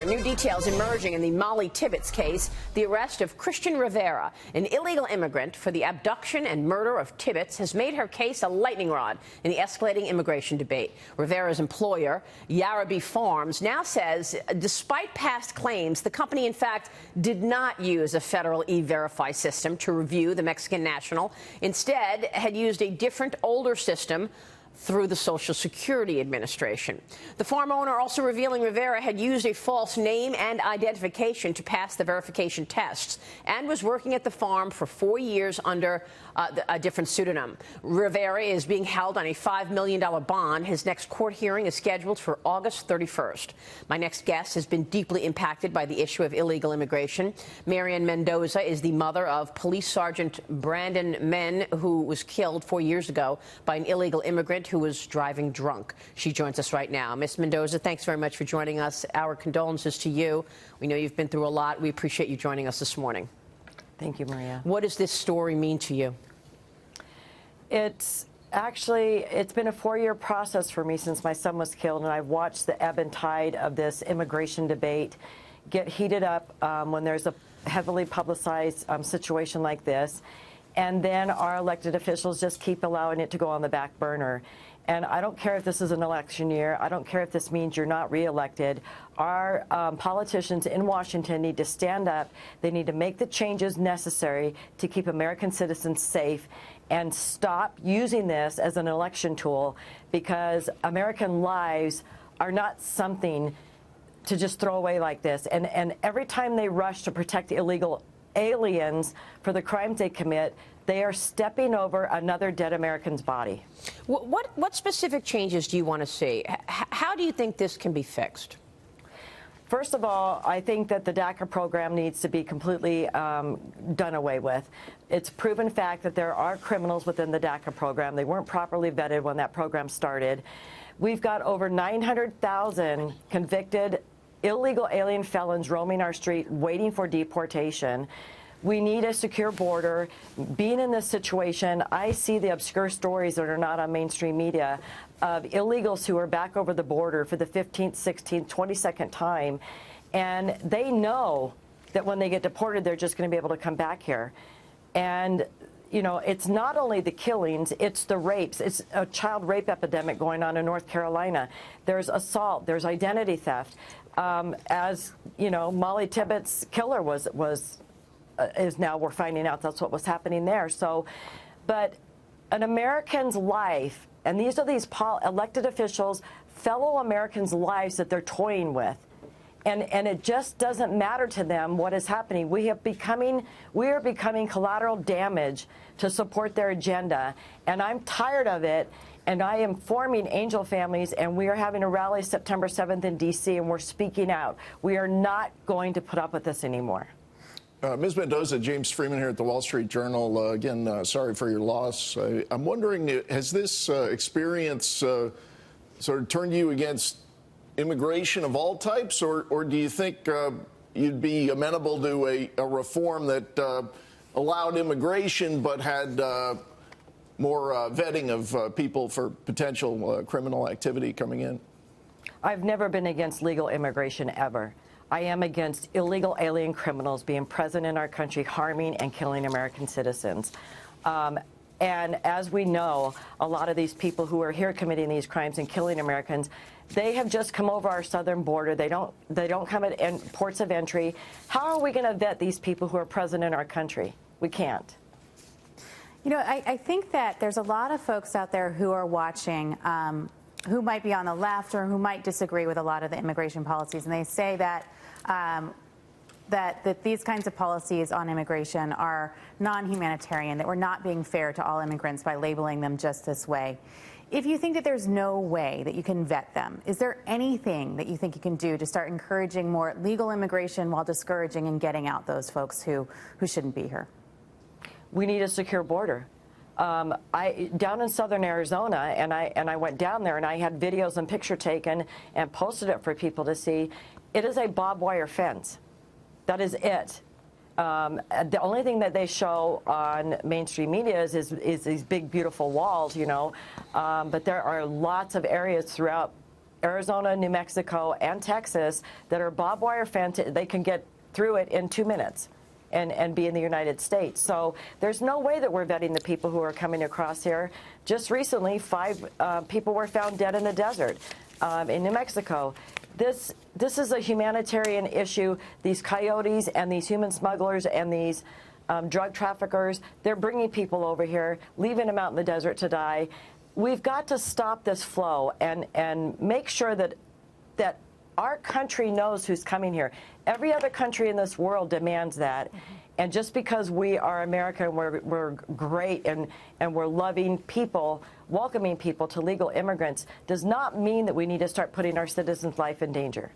New details emerging in the Molly Tibbetts case, the arrest of Christian Rivera, an illegal immigrant for the abduction and murder of Tibbetts, has made her case a lightning rod in the escalating immigration debate. Rivera's employer, Yarraby Farms, now says despite past claims, the company in fact did not use a federal E-Verify system to review the Mexican national. Instead, had used a different, older system through the Social Security Administration. The farm owner also revealing Rivera had used a false name and identification to pass the verification tests and was working at the farm for 4 years under a different pseudonym. Rivera is being held on a $5 million bond. His next court hearing is scheduled for August 31st. My next guest has been deeply impacted by the issue of illegal immigration. Ann Mendoza is the mother of Police Sergeant Brandon Men, who was killed 4 years ago by an illegal immigrant who was driving drunk. She joins us right now. Miss Mendoza, thanks very much for joining us. Our condolences to you. We know you've been through a lot. We appreciate you joining us this morning. Thank you, Maria. What does this story mean to you? It's been a 4-year process for me since my son was killed, and I've watched the ebb and tide of this immigration debate get heated up when there's a heavily publicized situation like this. And then our elected officials just keep allowing it to go on the back burner. And I don't care if this is an election year. I don't care if this means you're not reelected. Our politicians in Washington need to stand up. They need to make the changes necessary to keep American citizens safe and stop using this as an election tool, because American lives are not something to just throw away like this. And every time they rush to protect illegal aliens for the crimes they commit, they are stepping over another dead American's body. What specific changes do you want to see? How do you think this can be fixed? First of all, I think that the DACA program needs to be completely done away with. It's proven fact that there are criminals within the DACA program. They weren't properly vetted when that program started. We've got over 900,000 convicted illegal alien felons roaming our street waiting for deportation. We need a secure border. Being in this situation, I see the obscure stories that are not on mainstream media of illegals who are back over the border for the 15th, 16th, 22nd time, and they know that when they get deported, they're just going to be able to come back here. And you know, it's not only the killings, it's the rapes. It's a child rape epidemic going on in North Carolina. There's assault. There's identity theft. As you know, Molly Tibbetts' killer is now, we're finding out that's what was happening there. So, but an American's life, and these are elected officials, fellow Americans' lives that they're toying with. And it just doesn't matter to them what is happening. We are becoming collateral damage to support their agenda. And I'm tired of it. And I am forming angel families, and we are having a rally September 7th in D.C., and we're speaking out. We are not going to put up with this anymore. Ms. Mendoza, James Freeman here at the Wall Street Journal. Again, sorry for your loss. I'm wondering, has this experience sort of turned you against immigration of all types, or do you think you'd be amenable to a reform that allowed immigration but had more vetting of people for potential criminal activity coming in? I've never been against legal immigration, ever. I am against illegal alien criminals being present in our country, harming and killing American citizens. And as we know, a lot of these people who are here committing these crimes and killing Americans, they have just come over our southern border. They don't come at ports of entry. How are we going to vet these people who are present in our country? We can't. You know, I think that there's a lot of folks out there who are watching who might be on the left or who might disagree with a lot of the immigration policies, and they say that that these kinds of policies on immigration are non-humanitarian, that we're not being fair to all immigrants by labeling them just this way. If you think that there's no way that you can vet them, is there anything that you think you can do to start encouraging more legal immigration while discouraging and getting out those folks who shouldn't be here? We need a secure border. Down in southern Arizona, and I went down there and I had videos and picture taken and posted it for people to see. It is a barbed wire fence. That is it. The only thing that they show on mainstream media is these big, beautiful walls, you know. But there are lots of areas throughout Arizona, New Mexico, and Texas that are barbed wire fence. They can get through it in 2 minutes and be in the United States. So there's no way that we're vetting the people who are coming across here. Just recently, 5 people were found dead in the desert in New Mexico. This is a humanitarian issue. These coyotes and these human smugglers and these drug traffickers, they're bringing people over here, leaving them out in the desert to die. We've got to stop this flow and make sure that our country knows who's coming here. Every other country in this world demands that. And just because we are America and we're great and we're loving people, welcoming people to legal immigrants, does not mean that we need to start putting our citizens' life in danger.